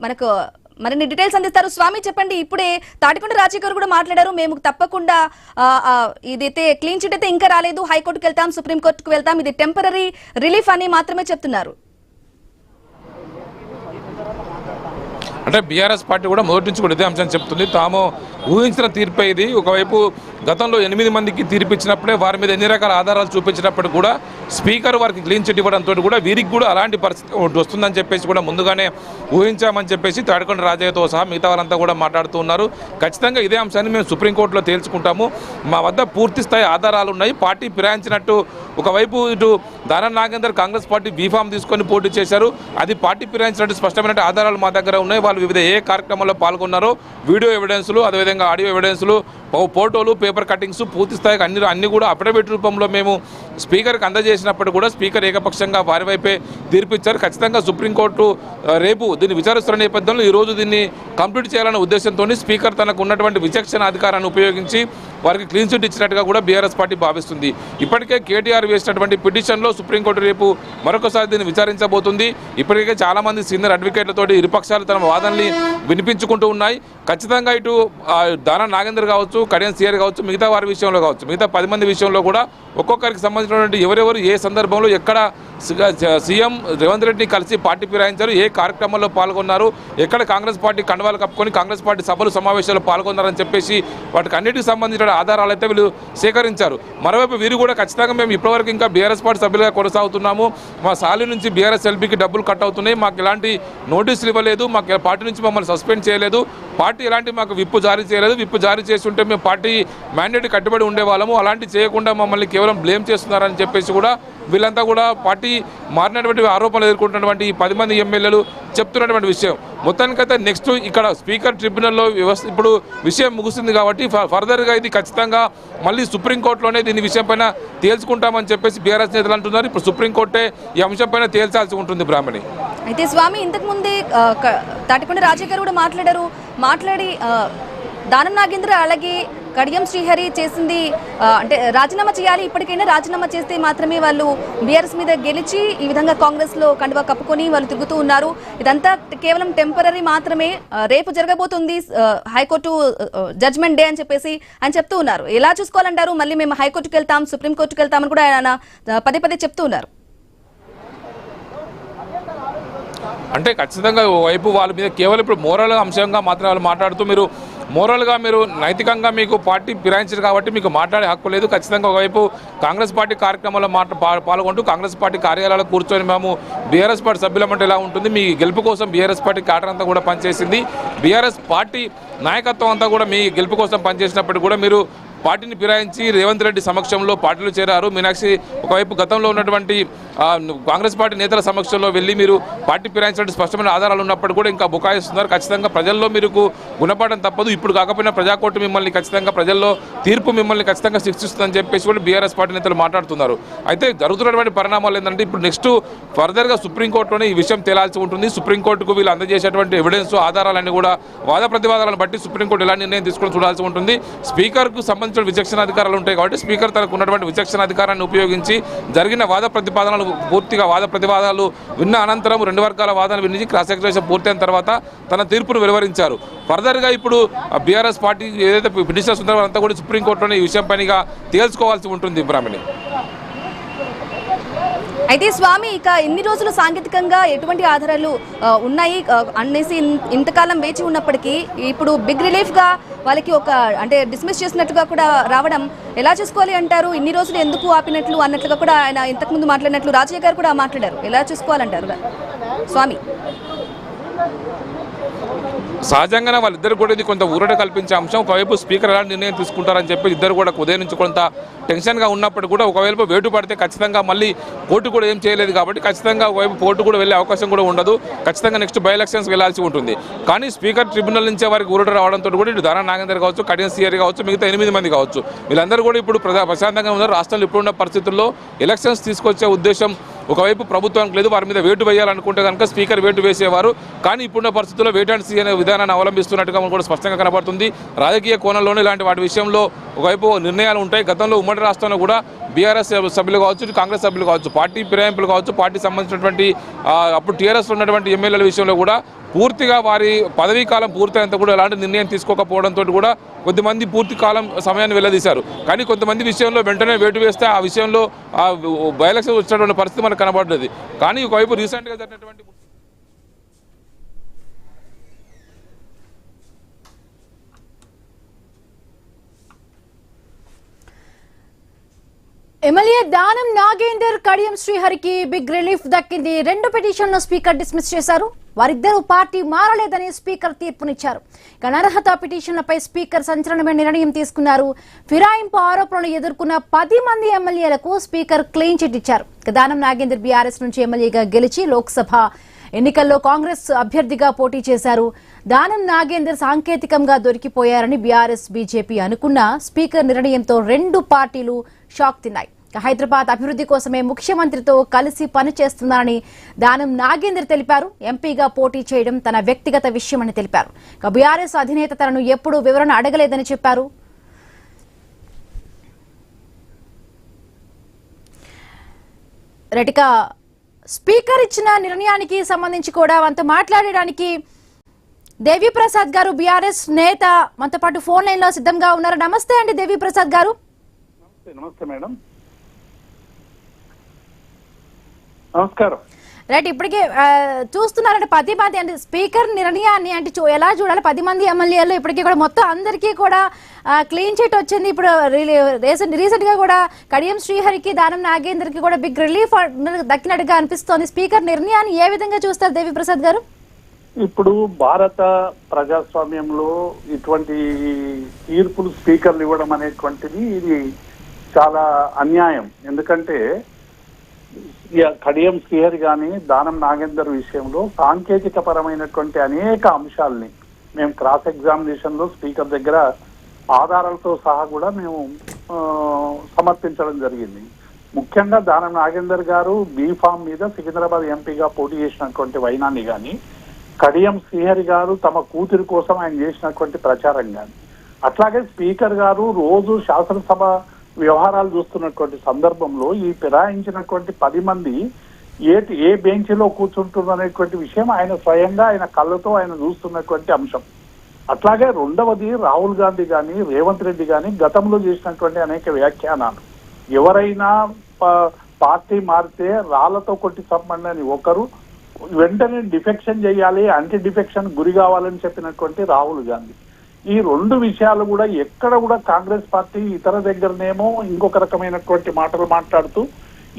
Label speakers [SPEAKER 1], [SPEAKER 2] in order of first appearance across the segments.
[SPEAKER 1] మనకు మరిన్ని డీటెయిల్స్ అందిస్తారు. స్వామి చెప్పండి, ఇప్పుడే తాటికొండ రాజయ్య గారు కూడా మాట్లాడారు, మేము తప్పకుండా ఇదైతే క్లీన్ చిట్ అయితే ఇంకా రాలేదు, హైకోర్టుకు వెళ్తాం, సుప్రీంకోర్టుకు వెళ్తాం, ఇది టెంపరరీ రిలీఫ్ అని మాత్రమే చెప్తున్నారు.
[SPEAKER 2] అంటే బీఆర్ఎస్ పార్టీ కూడా మొదటి నుంచి కూడా ఇదే అంశాన్ని చెప్తుంది. తాము ఊహించిన తీర్పే ఇది. ఒకవైపు గతంలో 8 మందికి తీర్పు ఇచ్చినప్పుడే వారి మీద ఎన్ని రకాల ఆధారాలు చూపించినప్పుడు కూడా స్పీకర్ వారికి క్లీన్ చిట్ ఇవ్వడంతో కూడా వీరికి కూడా అలాంటి పరిస్థితి వస్తుందని చెప్పేసి కూడా ముందుగానే ఊహించామని చెప్పేసి తాడికొండ రాజయ్యతో సహా మిగతా వారంతా కూడా మాట్లాడుతూ ఉన్నారు. ఖచ్చితంగా ఇదే అంశాన్ని మేము సుప్రీంకోర్టులో తేల్చుకుంటాము, మా వద్ద పూర్తి స్థాయి ఆధారాలు ఉన్నాయి. పార్టీ ఫిరాయించినట్టు ఒకవైపు ఇటు దానం నాగేందర్ కాంగ్రెస్ పార్టీ బీఫామ్ తీసుకొని పోటీ చేశారు, అది పార్టీ ఫిరాయించినట్టు స్పష్టమైన ఆధారాలు మా దగ్గర ఉన్నాయి. వాళ్ళు వివిధ ఏ కార్యక్రమాల్లో పాల్గొన్నారో వీడియో ఎవిడెన్స్లు, అదేవిధంగా ఆడియో ఎవిడెన్స్లు, ఫోటోలు, పేపర్ కటింగ్స్ పూర్తి స్థాయికి అన్ని కూడా అఫిడవిట్ రూపంలో మేము స్పీకర్కి అందజేసినప్పుడు కూడా స్పీకర్ ఏకపక్షంగా వారి వైపే తీర్పిచ్చారు. ఖచ్చితంగా సుప్రీంకోర్టు రేపు దీన్ని విచారిస్తున్న నేపథ్యంలో ఈరోజు దీన్ని కంప్లీట్ చేయాలనే ఉద్దేశంతో స్పీకర్ తనకు ఉన్నటువంటి విచక్షణ అధికారాన్ని ఉపయోగించి వారికి క్లీన్ చిట్ ఇచ్చినట్టుగా కూడా బీఆర్ఎస్ పార్టీ భావిస్తుంది. ఇప్పటికే కేటీఆర్ వేసినటువంటి పిటిషన్లో సుప్రీంకోర్టు రేపు మరొకసారి దీన్ని విచారించబోతుంది. ఇప్పటికే చాలామంది సీనియర్ అడ్వకేట్లతో ఇరుపక్షాలు తన వాదనని వినిపించుకుంటూ ఉన్నాయి. ఖచ్చితంగా ఇటు దానం నాగేందర్ కావచ్చు, కడియం సీఆర్ కావచ్చు, మిగతా వారి విషయంలో కావచ్చు, మిగతా 10 మంది విషయంలో కూడా ఒక్కొక్కరికి సంబంధించినటువంటి ఎవరెవరు ఏ సందర్భంలో ఎక్కడ సీఎం రేవంత్ రెడ్డిని కలిసి పార్టీ ఫిరాయించారు, ఏ కార్యక్రమంలో పాల్గొన్నారు, ఎక్కడ కాంగ్రెస్ పార్టీ కండవాలు కప్పుకొని కాంగ్రెస్ పార్టీ సభలు సమావేశాల్లో పాల్గొన్నారని చెప్పేసి వాటికి అన్నిటికి సంబంధించిన ఆధారాలు అయితే వీళ్ళు సేకరించారు. మరోవైపు వీరు కూడా ఖచ్చితంగా మేము ఇప్పటివరకు ఇంకా బీఆర్ఎస్ పార్టీ సభ్యులుగా కొనసాగుతున్నాము, మా సాలి నుంచి బీఆర్ఎస్ ఎల్పీకి డబ్బులు కట్ అవుతున్నాయి, మాకు ఎలాంటి నోటీసులు ఇవ్వలేదు, మాకు పార్టీ నుంచి మమ్మల్ని సస్పెండ్ చేయలేదు, పార్టీ ఎలాంటి మాకు విప్పు జారీ చేయలేదు, విప్పు జారీ చేసి ఉంటే మేము పార్టీ మ్యాండేట్ కట్టుబడి ఉండేవాళ్ళము, అలాంటి చేయకుండా మమ్మల్ని కేవలం బ్లేమ్ చేస్తున్నారని చెప్పేసి కూడా వీళ్ళంతా కూడా పార్టీ మారినటువంటి ఆరోపణలు ఎదుర్కొంటున్నటువంటి ఈ 10 మంది ఎమ్మెల్యేలు చెప్తున్నటువంటి విషయం. మొత్తానికైతే నెక్స్ట్ ఇక్కడ స్పీకర్ ట్రిబ్యునల్లో వ్యవస్థ ఇప్పుడు విషయం ముగిసింది కాబట్టి ఫర్దర్గా ఇది ఖచ్చితంగా మళ్ళీ సుప్రీంకోర్టులోనే దీని విషయం పైన తేల్చుకుంటామని చెప్పేసి బీఆర్ఎస్ నేతలు అంటున్నారు. ఇప్పుడు సుప్రీంకోర్టే ఈ అంశం పైన తేల్చాల్సి ఉంటుంది. బ్రాహ్మణి
[SPEAKER 1] అయితే స్వామి ఇంతకు ముందే తాటికొండ రాజయ్య గారు కూడా మాట్లాడి దానం నాగేంద్ర అలాగే కడియం శ్రీహరి చేసింది అంటే రాజీనామా చేయాలి, ఇప్పటికైనా రాజీనామా చేస్తే మాత్రమే వాళ్ళు బీఆర్ఎస్ మీద గెలిచి ఈ విధంగా కాంగ్రెస్లో కండువా కప్పుకొని వాళ్ళు తిరుగుతూ ఉన్నారు, ఇదంతా కేవలం టెంపరరీ మాత్రమే, రేపు జరగబోతుంది హైకోర్టు జడ్జ్మెంట్ డే అని చెప్పేసి అని చెప్తూ ఉన్నారు. ఎలా చూసుకోవాలంటారు? మళ్ళీ మేము హైకోర్టుకు వెళ్తాం, సుప్రీంకోర్టుకు వెళ్తామని కూడా ఆయన పదే చెప్తూ ఉన్నారు.
[SPEAKER 2] అంటే ఖచ్చితంగా వైపు వాళ్ళ మీద కేవలం ఇప్పుడు మోరల్ అంశంగా మాత్రం వాళ్ళు మాట్లాడుతూ మీరు మోరల్గా మీరు నైతికంగా మీకు పార్టీ ఫిరాయించారు కాబట్టి మీకు మాట్లాడే హక్కు లేదు. ఖచ్చితంగా ఒకవైపు కాంగ్రెస్ పార్టీ కార్యక్రమాల్లో పాల్గొంటూ కాంగ్రెస్ పార్టీ కార్యాలయాల్లో కూర్చొని మేము బీఆర్ఎస్ పార్టీ సభ్యులమంటే ఎలా ఉంటుంది, మీ గెలుపు కోసం బీఆర్ఎస్ పార్టీ క్యాడర్ అంతా కూడా పనిచేసింది, బీఆర్ఎస్ పార్టీ నాయకత్వం అంతా కూడా మీ గెలుపు కోసం పనిచేసినప్పుడు కూడా మీరు పార్టీని ఫిరాయించి రేవంత్ రెడ్డి సమక్షంలో పార్టీలో చేరారు. మీనాక్షి ఒకవైపు గతంలో ఉన్నటువంటి కాంగ్రెస్ పార్టీ నేతల సమక్షంలో వెళ్ళి మీరు పార్టీ ఫిరాయించినట్టు స్పష్టమైన ఆధారాలు ఉన్నప్పుడు కూడా ఇంకా బుకాయిస్తున్నారు. ఖచ్చితంగా ప్రజల్లో మీరు గుణపడడం తప్పదు, ఇప్పుడు కాకపోయినా ప్రజాకోర్టు మిమ్మల్ని ఖచ్చితంగా ప్రజల్లో తీర్పు మిమ్మల్ని ఖచ్చితంగా శిక్షిస్తుందని చెప్పేసి కూడా బీఆర్ఎస్ పార్టీ నేతలు మాట్లాడుతున్నారు. అయితే జరుగుతున్నటువంటి పరిణామాలు ఏంటంటే ఇప్పుడు నెక్స్ట్ ఫర్దర్గా సుప్రీంకోర్టులోనే ఈ విషయం తేలాల్సి ఉంటుంది. సుప్రీంకోర్టుకు వీళ్ళు అందజేసేటువంటి ఎవిడెన్స్ ఆధారాలన్నీ కూడా వాద ప్రతివాదాలను బట్టి సుప్రీంకోర్టు ఎలా నిర్ణయం తీసుకొని చూడాల్సి ఉంటుంది. స్పీకర్కు సంబంధించిన విచక్షణాధికారాలు ఉంటాయి కాబట్టి స్పీకర్ తనకు ఉన్నటువంటి విచక్షణాధికారాన్ని ఉపయోగించి జరిగిన వాద ప్రతిపాదనలు పూర్తిగా వాద ప్రతివాదాలు విన్న అనంతరం 2 వర్గాల వాదనలు విని క్రాస్ ఎగ్జామినేషన్ పూర్తయిన తర్వాత తన తీర్పును వెలువరించారు. ఫర్దర్గా ఇప్పుడు బీఆర్ఎస్ పార్టీ ఏదైతే పిటిషనర్స్ ఉన్నారో అంతా కూడా సుప్రీంకోర్టులోనే ఈ విషయం పైన తేల్చుకోవాల్సి ఉంటుంది. బ్రాహ్మణి
[SPEAKER 1] అయితే స్వామి ఇక ఇన్ని రోజులు సాంకేతికంగా ఎటువంటి ఆధారాలు ఉన్నాయి అనేసి ఇంతకాలం వేచి ఉన్నప్పటికీ ఇప్పుడు బిగ్ రిలీఫ్గా వాళ్ళకి ఒక అంటే డిస్మిస్ చేసినట్టుగా కూడా రావడం ఎలా చూసుకోవాలి అంటారు? ఇన్ని రోజులు ఎందుకు ఆపినట్లు అన్నట్లుగా కూడా ఆయన ఇంతకుముందు మాట్లాడినట్లు రాజయ్య గారు కూడా మాట్లాడారు, ఎలా చూసుకోవాలంటారు స్వామి?
[SPEAKER 2] సహజంగానే వాళ్ళిద్దరు కూడా ఇది కొంత ఊరట కల్పించే అంశం. ఒకవైపు స్పీకర్ ఎలా నిర్ణయం తీసుకుంటారని చెప్పి ఇద్దరు కూడా ఉదయం నుంచి కొంత టెన్షన్గా ఉన్నప్పుడు కూడా ఒకవైపు వేటు పడితే ఖచ్చితంగా మళ్ళీ కోర్టు కూడా ఏం చేయలేదు కాబట్టి ఖచ్చితంగా ఒకవైపు కోర్టు కూడా వెళ్ళే అవకాశం కూడా ఉండదు. ఖచ్చితంగా నెక్స్ట్ బై ఎలక్షన్స్కి వెళ్లాల్సి ఉంటుంది. కానీ స్పీకర్ ట్రిబ్యునల్ నుంచే వారికి ఊరట రావడంతో కూడా ఇటు దానం నాగేందర్ కావచ్చు, కడియం సీఆర్ కావచ్చు, మిగతా 8 మంది కావచ్చు, వీళ్ళందరూ కూడా ఇప్పుడు ప్రశాంతంగా ఉన్నారు. రాష్ట్రంలో ఇప్పుడున్న పరిస్థితుల్లో ఎలక్షన్స్ తీసుకొచ్చే ఉద్దేశం ఒకవైపు ప్రభుత్వానికి లేదు, వారి మీద వేటు వేయాలనుకుంటే కనుక స్పీకర్ వేటు వేసేవారు. కానీ ఇప్పుడున్న పరిస్థితుల్లో వెయిట్ అండ్ సీ అనే విధానాన్ని అవలంబిస్తున్నట్టుగా మనకు కూడా స్పష్టంగా కనబడుతుంది. రాజకీయ కోణంలోనే ఇలాంటి వాటి విషయంలో ఒకవైపు నిర్ణయాలు ఉంటాయి. గతంలో ఉమ్మడి రాష్ట్రంలో కూడా బీఆర్ఎస్ సభ్యులు కావచ్చు, కాంగ్రెస్ సభ్యులు కావచ్చు, పార్టీ ఫిరాయింపులు కావచ్చు, పార్టీ సంబంధించినటువంటి అప్పుడు టీఆర్ఎస్ ఉన్నటువంటి ఎమ్మెల్యేల విషయంలో కూడా పూర్తిగా వారి పదవీ కాలం పూర్తయినంత కూడా ఎలాంటి నిర్ణయం తీసుకోకపోవడంతో కూడా కొద్దిమంది పూర్తి కాలం సమయాన్ని వెల్లదీశారు. కానీ కొంతమంది విషయంలో వెంటనే వేటు వేస్తే ఆ విషయంలో బై ఎలక్షన్ వచ్చినటువంటి పరిస్థితి మనకు కనబడ్డది. కానీ ఒకవైపు రీసెంట్గా జరిగినటువంటి
[SPEAKER 3] ఎమ్మెల్యే దానం నాగేందర్ కడియం శ్రీహరికి బిగ్ రిలీఫ్ దక్కింది. 2 పిటిషన్లను స్పీకర్ డిస్మిస్ చేశారు. వారిద్దరూ పార్టీ మారలేదని స్పీకర్ తీర్పునిచ్చారు. అనర్హత పిటిషన్లపై స్పీకర్ సంచలనమైన నిర్ణయం తీసుకున్నారు. ఫిరాయింపు ఆరోపణలు ఎదుర్కొన్న 10 మంది ఎమ్మెల్యేలకు స్పీకర్ క్లీన్ చిట్ ఇచ్చారు. దానం నాగేందర్ బీఆర్ఎస్ నుంచి ఎమ్మెల్యేగా గెలిచి లోక్సభ ఎన్నికల్లో కాంగ్రెస్ అభ్యర్థిగా పోటీ చేశారు. దానం నాగేందర్ సాంకేతికంగా దొరికిపోయారని బీఆర్ఎస్ బీజేపీ అనుకున్న స్పీకర్ నిర్ణయంతో 2 పార్టీలు షాక్ తిన్నాయి. హైదరాబాద్ అభివృద్ధి కోసమే ముఖ్యమంత్రితో కలిసి పనిచేస్తున్నారని దానం నాగేందర్ తెలిపారు. ఎంపీగా పోటీ చేయడం తన వ్యక్తిగత విషయమని తెలిపారు. బీఆర్ఎస్ అధినేత తనను ఎప్పుడూ వివరణ అడగలేదని చెప్పారు. రెటిక స్పీకర్ ఇచ్చిన నిర్ణయానికి సంబంధించి కూడా మనతో మాట్లాడడానికి దేవిప్రసాద్ గారు బీఆర్ఎస్ నేత మనతో పాటు ఫోన్ లైన్ లో సిద్ధంగా ఉన్నారు. నమస్తే అండి దేవిప్రసాద్ గారు.
[SPEAKER 4] నమస్తే మేడం. నమస్కారం.
[SPEAKER 3] రైట్, ఇప్పటికే చూస్తున్నారంటే 10 మంది అంటే స్పీకర్ నిర్ణయాన్ని అంటే ఎలా చూడాలి? 10 మంది ఎమ్మెల్యేలు ఇప్పటికీ కూడా మొత్తం అందరికీ కూడా క్లీన్ చిట్ వచ్చింది. ఇప్పుడు రీసెంట్ గా కూడా కడియం శ్రీహరికి దానం నాగేందర్ కి కూడా బిగ్ రిలీఫ్ దక్కినట్టుగా అనిపిస్తోంది. స్పీకర్ నిర్ణయాన్ని ఏ విధంగా చూస్తారు దేవిప్రసాద్ గారు?
[SPEAKER 4] ఇప్పుడు భారత ప్రజాస్వామ్యంలో ఇటువంటి తీర్పులు స్పీకర్లు ఇవ్వడం అనేటువంటిది ఇది చాలా అన్యాయం. ఎందుకంటే కడియం శ్రీహరి గాని దానం నాగేందర్ విషయంలో సాంకేతిక పరమైనటువంటి అనేక అంశాలని మేము క్రాస్ ఎగ్జామినేషన్ లో స్పీకర్ దగ్గర ఆధారాలతో సహా కూడా మేము సమర్పించడం జరిగింది. ముఖ్యంగా దానం నాగేందర్ గారు బీఫామ్ మీద సికింద్రాబాద్ ఎంపీగా పోటీ చేసినటువంటి వైనాన్ని కానీ, కడియం శ్రీహరి గారు తమ కూతురి కోసం ఆయన చేసినటువంటి ప్రచారం కానీ, అట్లాగే స్పీకర్ గారు రోజు శాసనసభ వ్యవహారాలు చూస్తున్నటువంటి సందర్భంలో ఈ ఫిరాయించినటువంటి 10 మంది ఏ బెంచ్లో కూర్చుంటున్నటువంటి విషయం ఆయన స్వయంగా ఆయన కళ్ళతో ఆయన చూస్తున్నటువంటి అంశం. అట్లాగే రెండవది రాహుల్ గాంధీ కానీ రేవంత్ రెడ్డి కానీ గతంలో చేసినటువంటి అనేక వ్యాఖ్యానాలు. ఎవరైనా పార్టీ మారితే రాళ్లతో కొట్టి చంపండి ఒకరు, వెంటనే డిఫెక్షన్ చేయాలి, యాంటీ డిఫెక్షన్ గురి కావాలని చెప్పినటువంటి రాహుల్ గాంధీ. ఈ 2 విషయాలు కూడా ఎక్కడ కూడా కాంగ్రెస్ పార్టీ ఇతర దగ్గరనేమో ఇంకొక రకమైనటువంటి మాటలు మాట్లాడుతూ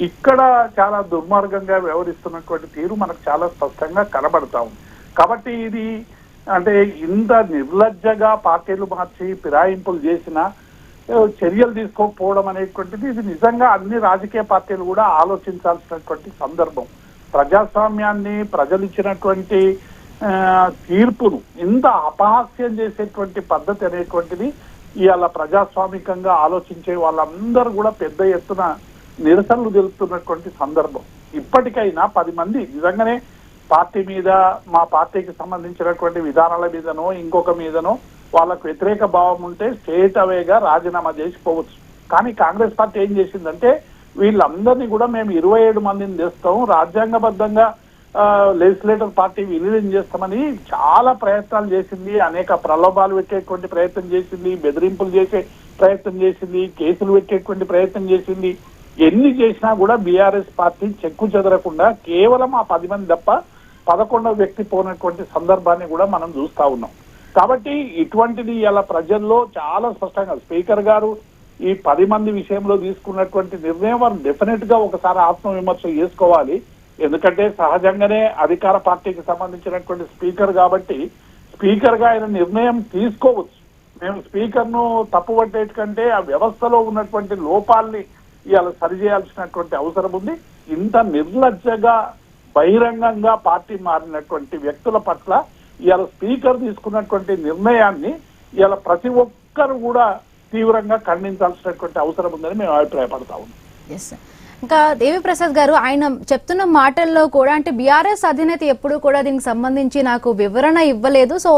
[SPEAKER 4] ఇక్కడ చాలా దుర్మార్గంగా వ్యవహరిస్తున్నటువంటి తీరు మనకు చాలా స్పష్టంగా కనబడతా ఉంది. కాబట్టి ఇది అంటే ఇంత నిర్లజ్జగా పార్టీలు మార్చి ఫిరాయింపులు చేసిన చర్యలు తీసుకోకపోవడం అనేటువంటిది ఇది నిజంగా అన్ని రాజకీయ పార్టీలు కూడా ఆలోచించాల్సినటువంటి సందర్భం. ప్రజాస్వామ్యాన్ని ప్రజలు ఇచ్చినటువంటి తీర్పును ఇంత అపహాస్యం చేసేటువంటి పద్ధతి అనేటువంటిది ఇవాళ ప్రజాస్వామికంగా ఆలోచించే వాళ్ళందరూ కూడా పెద్ద ఎత్తున నిరసనలు తెలుపుతున్నటువంటి సందర్భం. ఇప్పటికైనా 10 మంది నిజంగానే పార్టీ మీద, మా పార్టీకి సంబంధించినటువంటి విధానాల మీదనో ఇంకొక మీదనో వాళ్ళకు వ్యతిరేక భావం ఉంటే స్ట్రేట్ అవేగా రాజీనామా చేసిపోవచ్చు. కానీ కాంగ్రెస్ పార్టీ ఏం చేసిందంటే వీళ్ళందరినీ కూడా మేము 27 మందిని తెస్తాం, రాజ్యాంగబద్ధంగా లెజిస్లేటర్ పార్టీ విలీనం చేస్తామని చాలా ప్రయత్నాలు చేసింది. అనేక ప్రలోభాలు పెట్టేటువంటి ప్రయత్నం చేసింది, బెదిరింపులు చేసే ప్రయత్నం చేసింది, కేసులు పెట్టేటువంటి ప్రయత్నం చేసింది. ఎన్ని చేసినా కూడా బీఆర్ఎస్ పార్టీ చెక్కు చెదరకుండా కేవలం ఆ 10 మంది తప్ప 11వ వ్యక్తి పోయినటువంటి సందర్భాన్ని కూడా మనం చూస్తా ఉన్నాం. కాబట్టి ఇటువంటిది ఇలా ప్రజల్లో చాలా స్పష్టంగా స్పీకర్ గారు ఈ 10 మంది విషయంలో తీసుకున్నటువంటి నిర్ణయం వారు డెఫినెట్ గా ఒకసారి ఆత్మవిమర్శ చేసుకోవాలి. ఎందుకంటే సహజంగానే అధికార పార్టీకి సంబంధించినటువంటి స్పీకర్ కాబట్టి స్పీకర్ గా ఆయన నిర్ణయం తీసుకోవచ్చు. మేము స్పీకర్ ను తప్పుపట్టేటి కంటే ఆ వ్యవస్థలో ఉన్నటువంటి లోపాల్ని ఇవాళ సరిచేయాల్సినటువంటి అవసరం ఉంది. ఇంత నిర్లజ్జగా బహిరంగంగా పార్టీ మారినటువంటి వ్యక్తుల పట్ల ఇవాళ స్పీకర్ తీసుకున్నటువంటి నిర్ణయాన్ని ఇవాళ ప్రతి ఒక్కరు కూడా తీవ్రంగా ఖండించాల్సినటువంటి అవసరం ఉందని మేము అభిప్రాయపడతా ఉన్నాం.
[SPEAKER 3] ఇంకా దేవిప్రసాద్ గారు ఆయన చెప్తున్న మాటల్లో కూడా అంటే బీఆర్ఎస్ అధినేత ఎప్పుడు కూడా దీనికి సంబంధించి నాకు వివరణ ఇవ్వలేదు, సో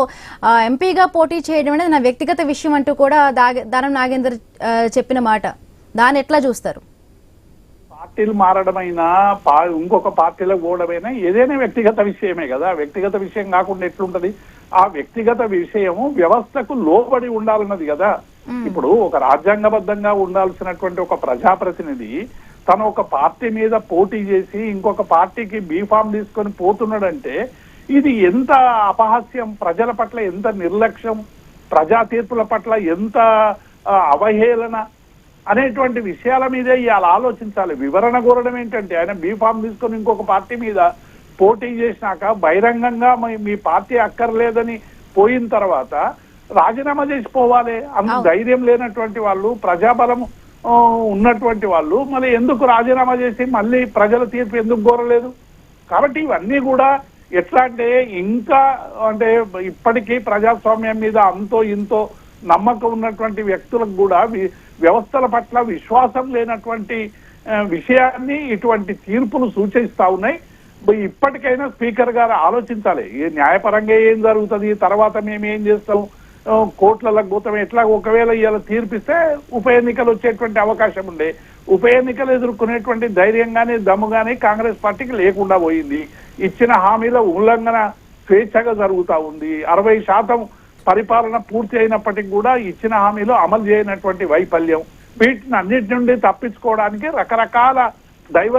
[SPEAKER 3] ఎంపీగా పోటీ చేయడం అనేది నా వ్యక్తిగత విషయం అంటూ కూడా దానం నాగేందర్ చెప్పిన మాట, దాన్ని ఎట్లా చూస్తారు?
[SPEAKER 4] పార్టీలు మారడమైనా ఇంకొక పార్టీలో పోవడమైనా ఏదైనా వ్యక్తిగత విషయమే కదా. వ్యక్తిగత విషయం కాకుండా ఎట్లుంటది? ఆ వ్యక్తిగత విషయము వ్యవస్థకు లోబడి ఉండాలన్నది కదా. ఇప్పుడు ఒక రాజ్యాంగబద్ధంగా ఉండాల్సినటువంటి ఒక ప్రజాప్రతినిధి తను ఒక పార్టీ మీద పోటీ చేసి ఇంకొక పార్టీకి బీఫామ్ తీసుకొని పోతున్నాడంటే ఇది ఎంత అపహాస్యం, ప్రజల పట్ల ఎంత నిర్లక్ష్యం, ప్రజా తీర్పుల పట్ల ఎంత అవహేళన అనేటువంటి విషయాల మీదే ఇవాళ ఆలోచించాలి. వివరణ కోరడం ఏంటంటే ఆయన బీఫామ్ తీసుకొని ఇంకొక పార్టీ మీద పోటీ చేసినాక బహిరంగంగా మీ పార్టీ అక్కర్లేదని పోయిన తర్వాత రాజీనామా చేసి పోవాలి. అంత ధైర్యం లేనటువంటి వాళ్ళు, ప్రజాబలం ఉన్నటువంటి వాళ్ళు మళ్ళీ ఎందుకు రాజీనామా చేసి మళ్ళీ ప్రజల తీర్పు ఎందుకు కోరలేదు? కాబట్టి ఇవన్నీ కూడా ఎట్లా అంటే ఇంకా అంటే ఇప్పటికీ ప్రజాస్వామ్యం మీద అంతో ఇంతో నమ్మకం ఉన్నటువంటి వ్యక్తులకు కూడా వ్యవస్థల పట్ల విశ్వాసం లేనటువంటి విషయాన్ని ఇటువంటి తీర్పులు సూచిస్తా ఉన్నాయి. ఇప్పటికైనా స్పీకర్ గారు ఆలోచించాలి, న్యాయపరంగా ఏం జరుగుతుంది, తర్వాత మేము ఏం చేస్తాం, కోర్టులకు పోతాం, ఎట్లా ఒకవేళ ఇలా తీర్పిస్తే ఉప ఎన్నికలు వచ్చేటువంటి అవకాశం ఉండే. ఉప ఎన్నికలు ఎదుర్కొనేటువంటి ధైర్యం కానీ దమ్ము కానీ కాంగ్రెస్ పార్టీకి లేకుండా పోయింది. ఇచ్చిన హామీల ఉల్లంఘన స్వేచ్ఛగా జరుగుతూ ఉంది. 60% పరిపాలన పూర్తి అయినప్పటికీ కూడా ఇచ్చిన హామీలు అమలు చేయనటువంటి వైఫల్యం, వీటిని అన్నిటి నుండి తప్పించుకోవడానికి రకరకాల దైవ